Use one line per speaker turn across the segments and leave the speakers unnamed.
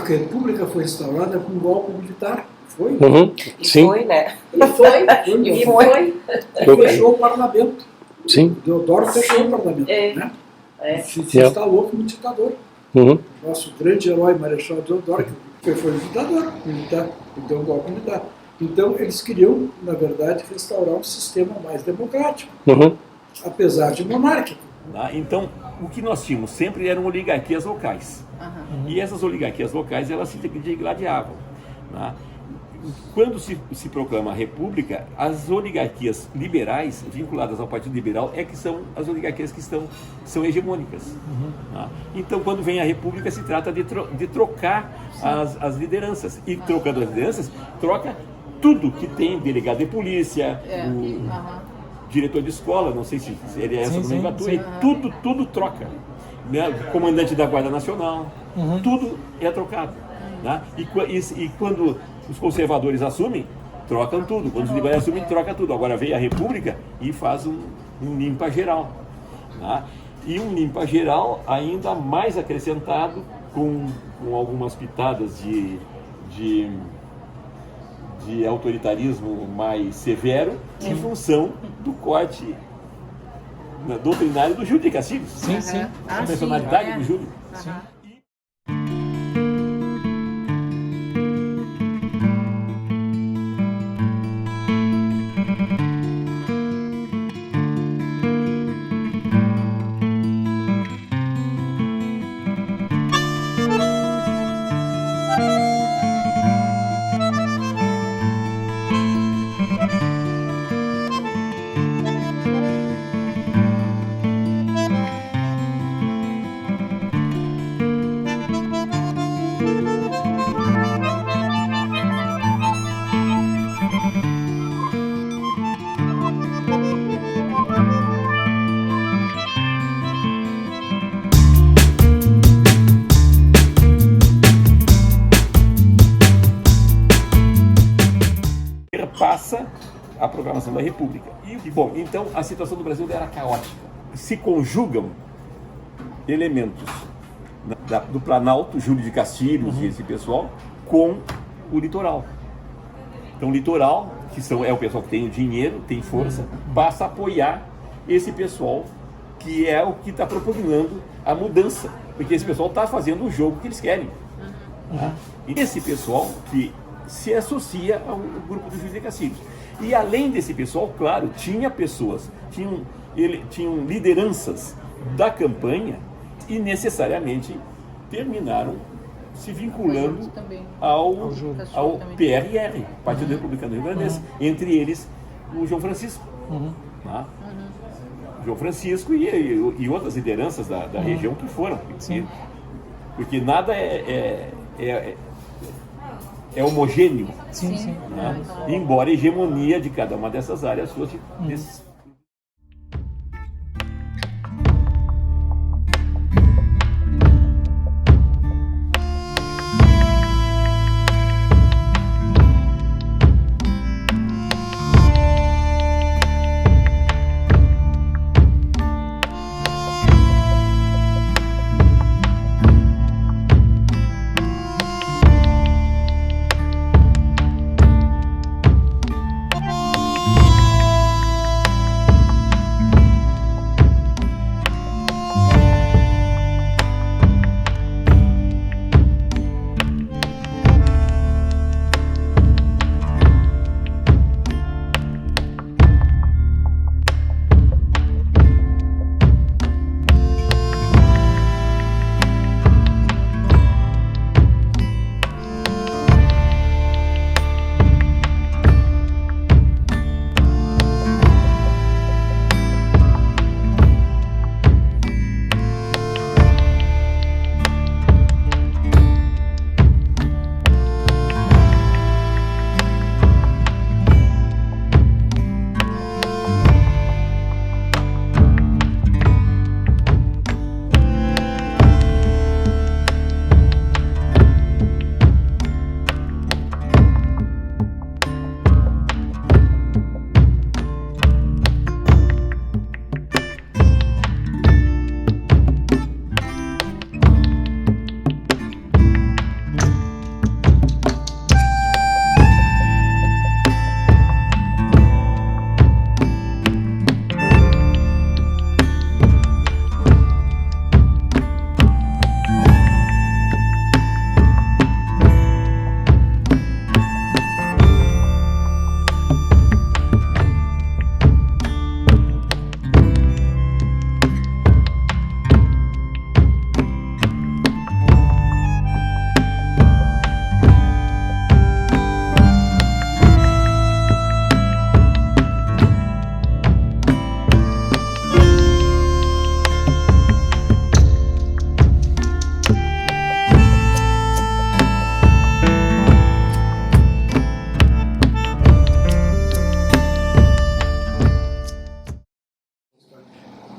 Que a República foi instaurada com um golpe militar. Foi?
Sim.
Foi, né?
Foi. Fechou o parlamento.
Sim.
Deodoro fechou o parlamento. Né? Se instalou como ditador. Nosso grande herói, Marechal Deodoro, que foi ditador militar, deu um golpe militar. Então, eles queriam, na verdade, restaurar um sistema mais democrático, apesar de monárquico.
Então, o que nós tínhamos sempre eram oligarquias locais. E essas oligarquias locais, elas se degladiavam. Né? Quando se proclama a República, as oligarquias liberais, vinculadas ao Partido Liberal, é que são as oligarquias que são hegemônicas. Né? Então, quando vem a República, se trata de trocar as lideranças. E trocando as lideranças, troca tudo que tem delegado de polícia, diretor de escola, não sei se ele é essa nomenclatura, e tudo troca. Né? Comandante da Guarda Nacional, tudo é trocado. Né? E quando os conservadores assumem, trocam tudo. Quando os liberais assumem, troca tudo. Agora vem a República e faz um limpa geral. Né? E um limpa geral ainda mais acrescentado com algumas pitadas de autoritarismo mais severo, em função do corte doutrinário do Júlio de Castilhos. A personalidade do Júlio. Passa a proclamação da República. Bom, então a situação do Brasil era caótica. Se conjugam elementos do Planalto, Júlio de Castilhos e esse pessoal, com o litoral. Então o litoral, é o pessoal que tem dinheiro, tem força, passa a apoiar esse pessoal que é o que está propugnando a mudança, porque esse pessoal está fazendo o jogo que eles querem. E esse pessoal que se associa ao grupo do Júlio de Castilhos. E além desse pessoal, claro, tinha pessoas, tinham lideranças da campanha e necessariamente terminaram se vinculando ao PRR, Partido Republicano Rio-Grandense, entre eles o João Francisco. Tá? João Francisco e outras lideranças da região que foram. Porque nada é homogêneo. Né? Embora a hegemonia de cada uma dessas áreas fosse desses.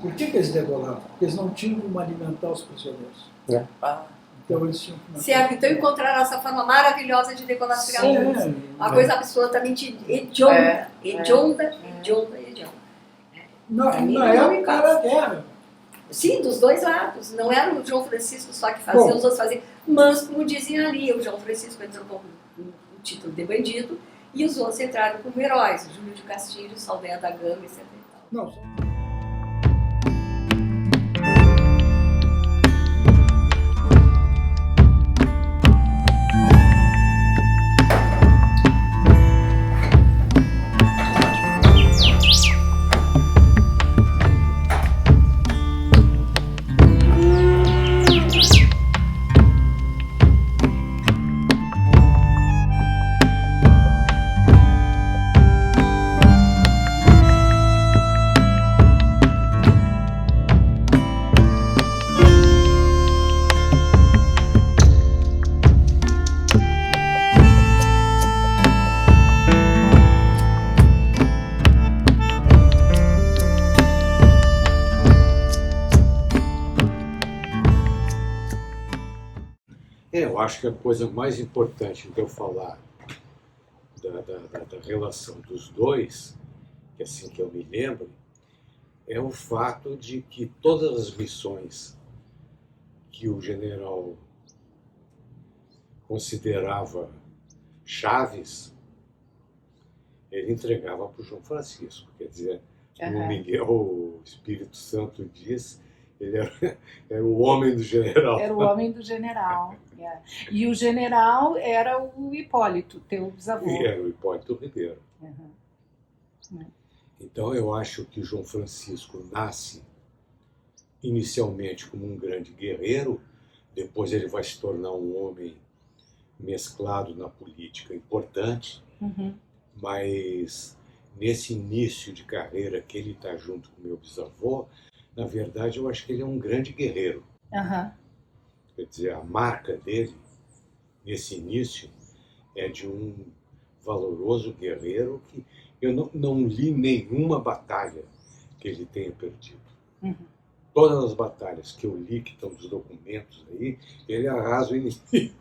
Por que eles degolavam? Porque eles não tinham como alimentar os prisioneiros. Então eles tinham que...
Certo, então encontraram essa forma maravilhosa de degolar ciganos. Uma coisa absolutamente hedionda. Hedionda.
Na época era guerra.
Sim, dos dois lados. Não era o João Francisco só que fazia, os outros faziam. Mas, como diziam ali, o João Francisco entrou com o título de bandido e os outros entraram como heróis. O Júlio de Castilho, Saldanha da Gama, etc.
Não,
eu acho que a coisa mais importante de eu falar da relação dos dois, que assim que eu me lembro, é o fato de que todas as missões que o general considerava chaves, ele entregava para o João Francisco. Quer dizer, como Miguel, o Espírito Santo diz, ele era o homem do general.
Era o homem do general. E o general era o Hipólito, teu bisavô.
Era o Hipólito Ribeiro. Então eu acho que João Francisco nasce inicialmente como um grande guerreiro Depois ele vai se tornar um homem mesclado na política importante, mas nesse início de carreira que ele está junto com meu bisavô, na verdade eu acho que ele é um grande guerreiro. Quer dizer, a marca dele, nesse início, é de um valoroso guerreiro que eu não li nenhuma batalha que ele tenha perdido. Todas as batalhas que eu li, que estão nos documentos aí, ele arrasa o inimigo.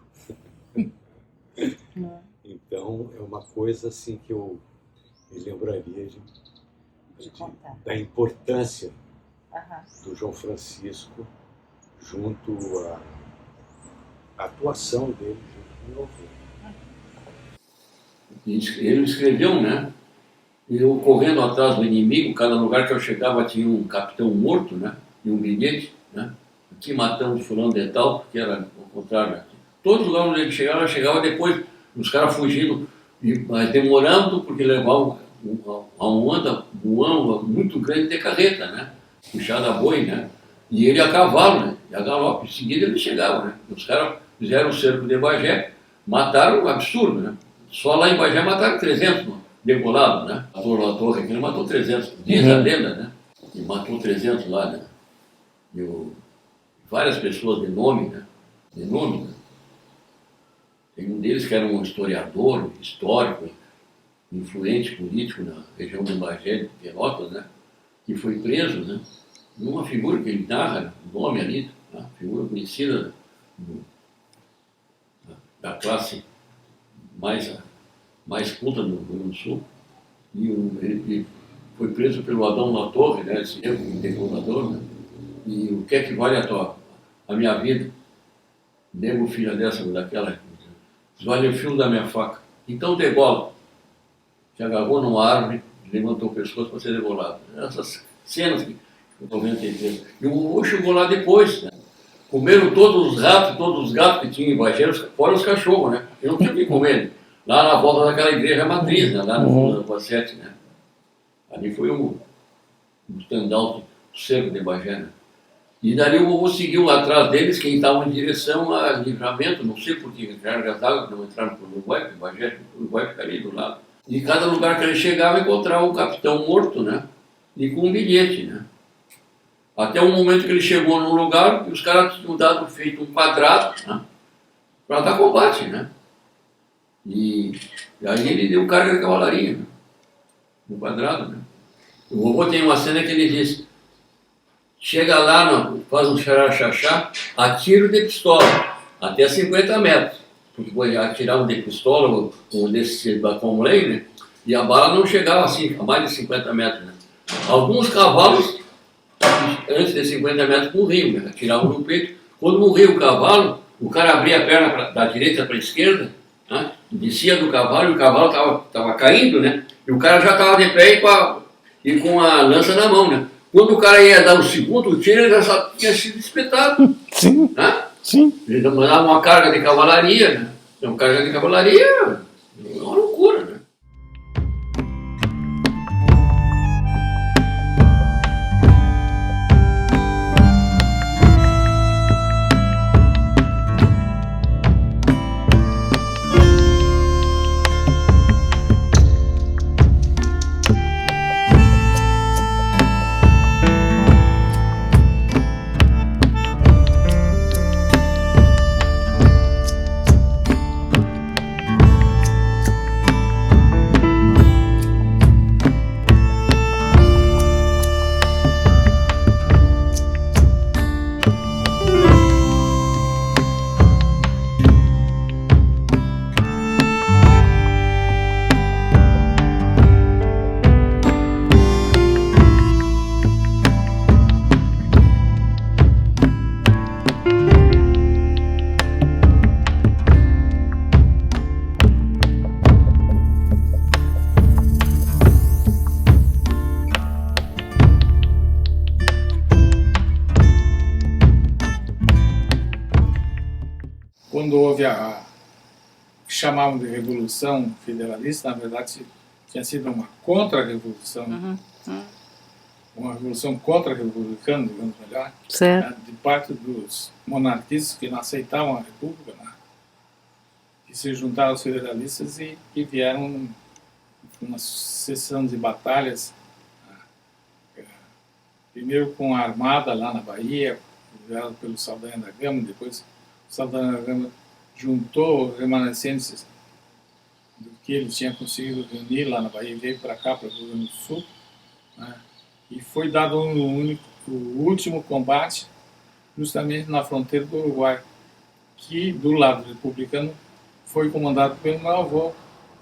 Então, é uma coisa assim que eu me lembraria da importância do João Francisco junto à atuação dele junto com o meu avô.
Ele escreveu, né? Eu correndo atrás do inimigo, cada lugar que eu chegava tinha um capitão morto, né? E um bilhete, né? Aqui matamos fulano de tal, que era o contrário. Né? Todos os lugares onde ele chegava depois, os caras fugindo, mas demorando, porque levavam um ano muito grande de carreta, né? Puxada a boi, né? E ele a cavalo, né? E a galope. Em seguida ele chegava, né? Os caras fizeram o cerco de Bagé, mataram um absurdo, né? Só lá em Bagé mataram 300 degolados, né? A torre aqui, ele matou 300. Diz a lenda, né? E matou 300 lá, né? E várias pessoas de nome, né? Tem um deles que era um historiador, histórico, influente político na região de Bagé, de Pelotas, né? Que foi preso, né? Uma figura que ele narra, o nome ali, né? Figura conhecida da classe mais culta do Rio Grande do Sul. E ele foi preso pelo Adão Latorre, né? Esse decorador, né? E o que é que vale a minha vida? Nego filha dessa, daquela, vale o fio da minha faca. Então degola. Se agarrou numa árvore, levantou o pescoço para ser degolado. Essas cenas que eu estou vendo aqui. E o vovô chegou lá depois, né? Comeram todos os gatos que tinha em Bagé, fora os cachorros, né? Eu não tinha o que comer. Lá na volta daquela igreja matriz, né? Lá no fundo da Rua 7, né? Ali foi o standout do cerco de Bagé, né? E dali o vovô seguiu atrás deles, quem estava em direção a Livramento, não sei por que entraram gastadas, não entraram por Uruguai, porque Bagé, o Uruguai fica ali do lado. E cada lugar que ele chegava encontrava um capitão morto, né? E com um bilhete, né? Até o momento que ele chegou num lugar que os caras tinham feito um quadrado, né? Para dar combate, né? E aí ele deu carga de cavalaria, né? No quadrado, né? O vovô tem uma cena que ele diz: chega lá, faz um xaraxaxá, atiro de pistola, até 50 metros. Porque atiravam de pistola, ou desse batom lei, né? E a bala não chegava assim, a mais de 50 metros, né? Alguns cavalos, antes de 50 metros, morriam, né? Atiravam no peito. Quando morria o cavalo, o cara abria a perna da direita para a esquerda, né? Descia do cavalo e o cavalo estava caindo, né? E o cara já estava de pé e com a lança na mão, né? Quando o cara ia dar o segundo tiro, ele já tinha sido espetado.
Sim.
Né?
Sim.
Ele mandava uma carga de cavalaria, né? Uma carga de cavalaria é uma loucura, né?
Quando houve a que chamavam de Revolução Federalista, na verdade tinha sido uma contra-revolução. uma revolução contra-republicana, digamos melhor,
Certo.
de parte dos monarquistas que não aceitavam a república, né? Que se juntaram aos federalistas e vieram uma sucessão de batalhas, primeiro com a armada lá na Bahia, liderado pelo Saldanha da Gama. Depois o Saldanha da Gama juntou os remanescentes do que ele tinha conseguido reunir lá na Bahia e veio para cá, para o Rio Grande do Sul, né? E foi dado o último combate justamente na fronteira do Uruguai, que do lado republicano foi comandado pelo meu avô,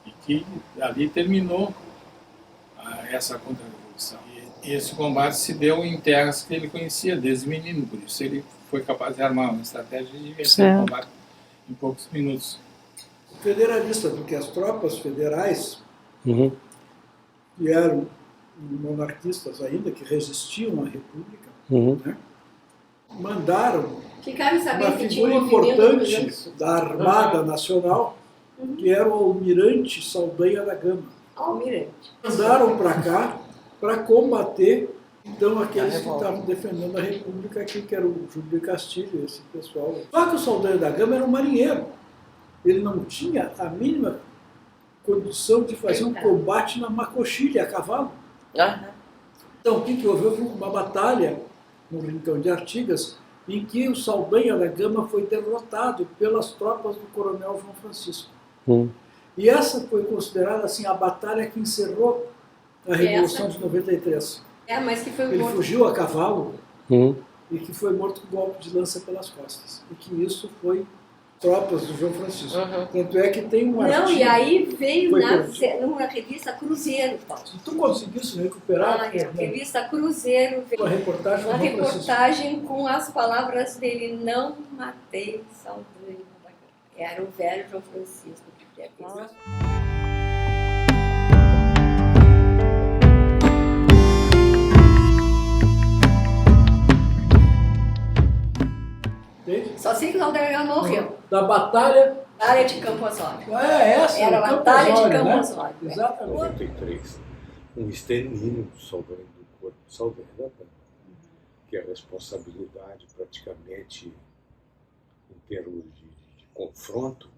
e que ali terminou essa contra-revolução. E esse combate se deu em terras que ele conhecia desde menino, por isso ele foi capaz de armar uma estratégia de vencer o combate em poucos minutos.
Federalista, porque as tropas federais, que eram monarquistas ainda, que resistiam à República, né, mandaram uma figura importante da Armada Nacional, que era o Almirante Saldanha da Gama.
Almirante.
Mandaram para cá para combater, então, aqueles que estavam defendendo a República aqui, que era o Júlio de Castilho, esse pessoal. Só que o Saldanha da Gama era um marinheiro. Ele não tinha a mínima condição de fazer um combate na macoxilha, a cavalo. Então, o que houve? Houve uma batalha no Rincão de Artigas, em que o Saldanha da Gama foi derrotado pelas tropas do coronel João Francisco. E essa foi considerada assim, a batalha que encerrou a Revolução de 93.
Mas que foi
Ele
morto.
fugiu a cavalo e que foi morto com golpe de lança pelas costas. E que isso foi tropas do João Francisco. Tanto é que tem um artigo...
Não, e aí veio numa revista Cruzeiro, Paulo.
Se tu conseguisse recuperar...
Revista Cruzeiro, veio
uma
reportagem com as palavras dele: não matei Saldanha da Gama. Era o velho João Francisco que tinha feito. Só sei que o Saldanha da Gama morreu.
Da batalha...
Batalha de Campo Osório.
Essa?
Era a Batalha de Campo Osório.
Né? Exatamente.
93, um extermínio do Saldanha, do corpo do Saldanha da Gama, que é a responsabilidade praticamente em termos de confronto,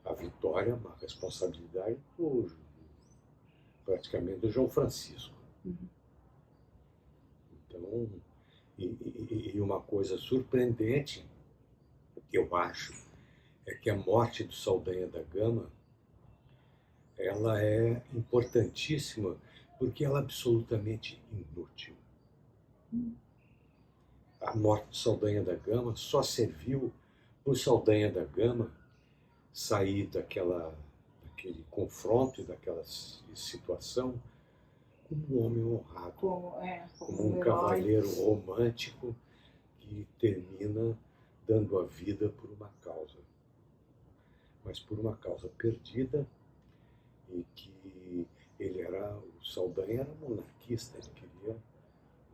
a vitória é uma responsabilidade praticamente do João Francisco. Então, e uma coisa surpreendente, eu acho, é que a morte do Saldanha da Gama, ela é importantíssima porque ela é absolutamente inútil. A morte do Saldanha da Gama só serviu para o Saldanha da Gama sair daquele confronto e daquela situação como um homem honrado, como um cavalheiro romântico que termina dando a vida por uma causa, mas por uma causa perdida, e que o Saldanha era monarquista, ele queria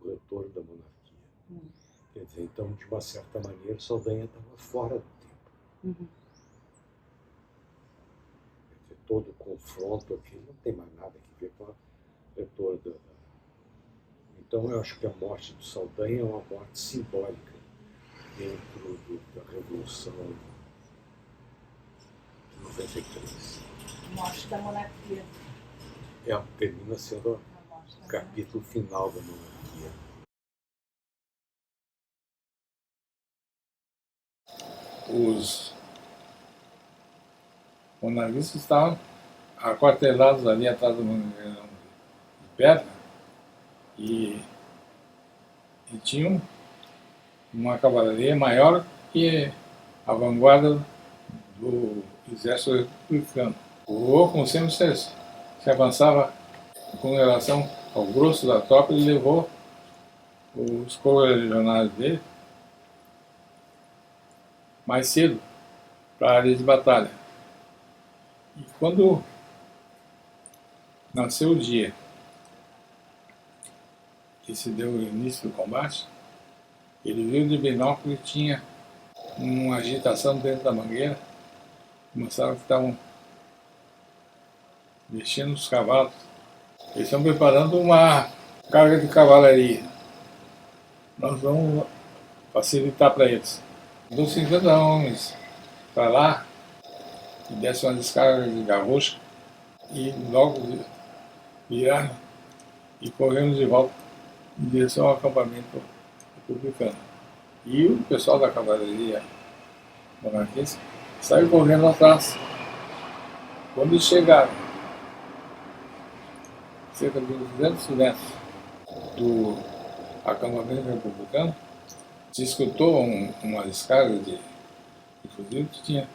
o retorno da monarquia. Quer dizer, então, de uma certa maneira, o Saldanha estava fora do tempo. Quer dizer, todo o confronto aqui não tem mais nada a ver com o retorno da... Então, eu acho que a morte do Saldanha é uma morte simbólica dentro da Revolução de 93.
Morte da monarquia.
Termina sendo o capítulo final da monarquia.
Os monarquistas estavam aquartelados ali atrás do mangueirão de pedra e tinham uma cavalaria maior que a vanguarda do exército republicano. Como sempre se avançava com relação ao grosso da tropa, ele levou os correligionários dele mais cedo para a área de batalha. E quando nasceu o dia que se deu o início do combate, ele viu de binóculo e tinha uma agitação dentro da mangueira. Mostraram que estavam mexendo os cavalos. Eles estão preparando uma carga de cavalaria. Nós vamos facilitar para eles. Dos 50 homens para lá, e desce uma descarga de garrocha, e logo viraram e corremos de volta em direção ao acampamento republicano. E o pessoal da cavalaria monarquista saiu correndo atrás. Quando eles chegaram, cerca de 200 metros do acampamento republicano, se escutou uma descarga de fuzil que tinha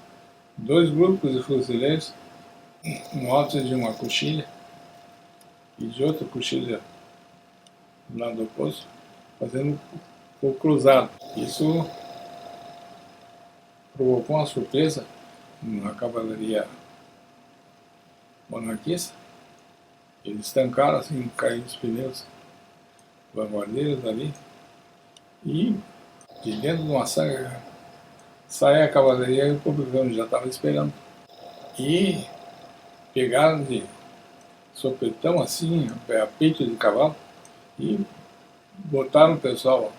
2 grupos de fuzileiros no alto de uma coxilha e de outra coxilha do lado oposto, fazendo o cruzado. Isso provocou uma surpresa na cavalaria monarquista. Eles estancaram assim, caíram os pneus vanguardeiros ali, e de dentro de uma saia sai a cavalaria republicana, já estava esperando. E pegaram de sopetão assim, a peito de cavalo, e botaram o pessoal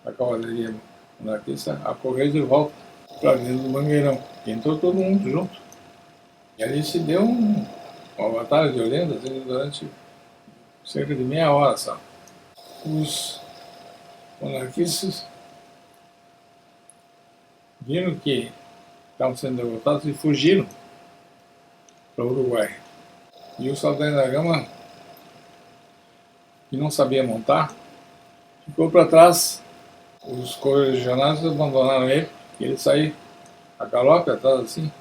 da cavalaria monarquista a correr de volta para dentro do Mangueirão. E entrou todo mundo junto. E ali se deu uma batalha violenta durante cerca de meia hora só. Os monarquistas viram que estavam sendo derrotados e fugiram para o Uruguai. E o Saldanha da Gama, que não sabia montar, ficou para trás. Os correligionários abandonaram ele e ele saiu a galope atrás assim,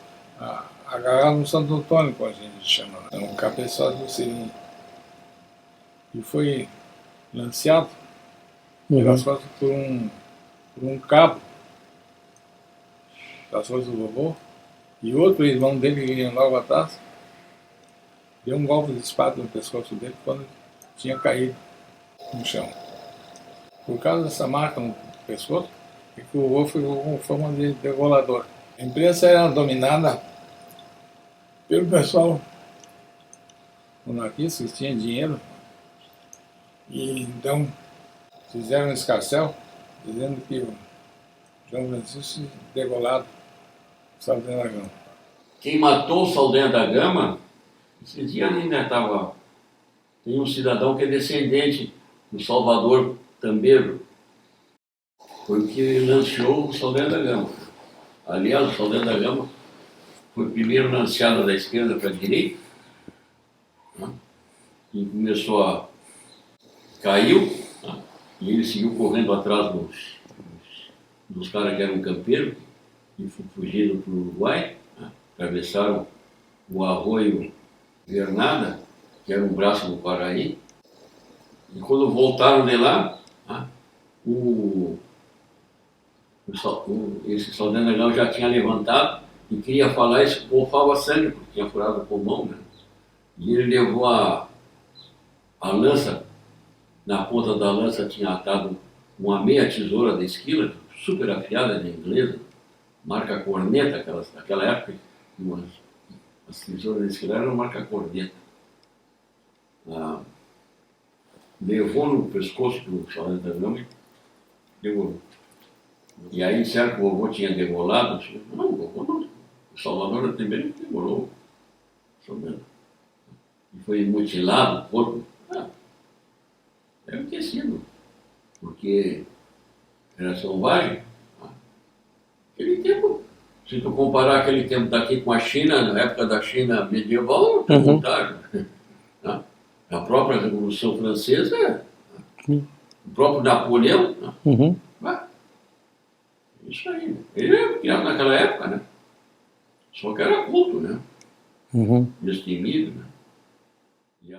agarrado no Santo Antônio, como a gente chama, um cabeçote do Sirinho. E foi lanceado pelas costas por um cabo das forças do vovô, e outro irmão dele que vinha logo atrás deu um golpe de espada no pescoço dele quando tinha caído no chão. Por causa dessa marca no pescoço, é que o vovô ficou com fama de degolador. A imprensa era dominada pelo pessoal monarquista que tinha dinheiro, e então fizeram um escarcéu dizendo que o João Francisco degolado o Saldanha da Gama.
Quem matou o Saldanha da Gama, esse dia ainda estava... Tem um cidadão que é descendente do Salvador Tambeiro, foi o que lanceou o Saldanha da Gama. Aliás, o Saldanha da Gama foi o primeiro lanceado da esquerda para a direita, né? E começou a... caiu, né? E ele seguiu correndo atrás dos caras que eram campeiros e fugiram para o Uruguai, né? Atravessaram o arroio Vernada, que era um braço do Paraí, e quando voltaram de lá, né? Esse Saldanha da Gama já tinha levantado e queria falar, isso bofava sangue, porque tinha furado o pulmão, né? E ele levou a lança, na ponta da lança tinha atado uma meia tesoura da esquila, super afiada de inglesa, marca corneta, naquela época, as tesouras da esquila eram marca corneta. Levou no pescoço do Saldanha da Gama e degolou. E aí disseram que o vovô tinha degolado. Não, o vovô não. O Salvador também degolou o Saldanha. E foi mutilado o corpo. Deve ter sido, porque era selvagem. Aquele tempo, se tu comparar aquele tempo daqui com a China, na época da China medieval, é contrário. A própria Revolução Francesa, o próprio Napoleão, isso aí. Ele era criado naquela época, né? Só que era culto, né? Destemido, né?
E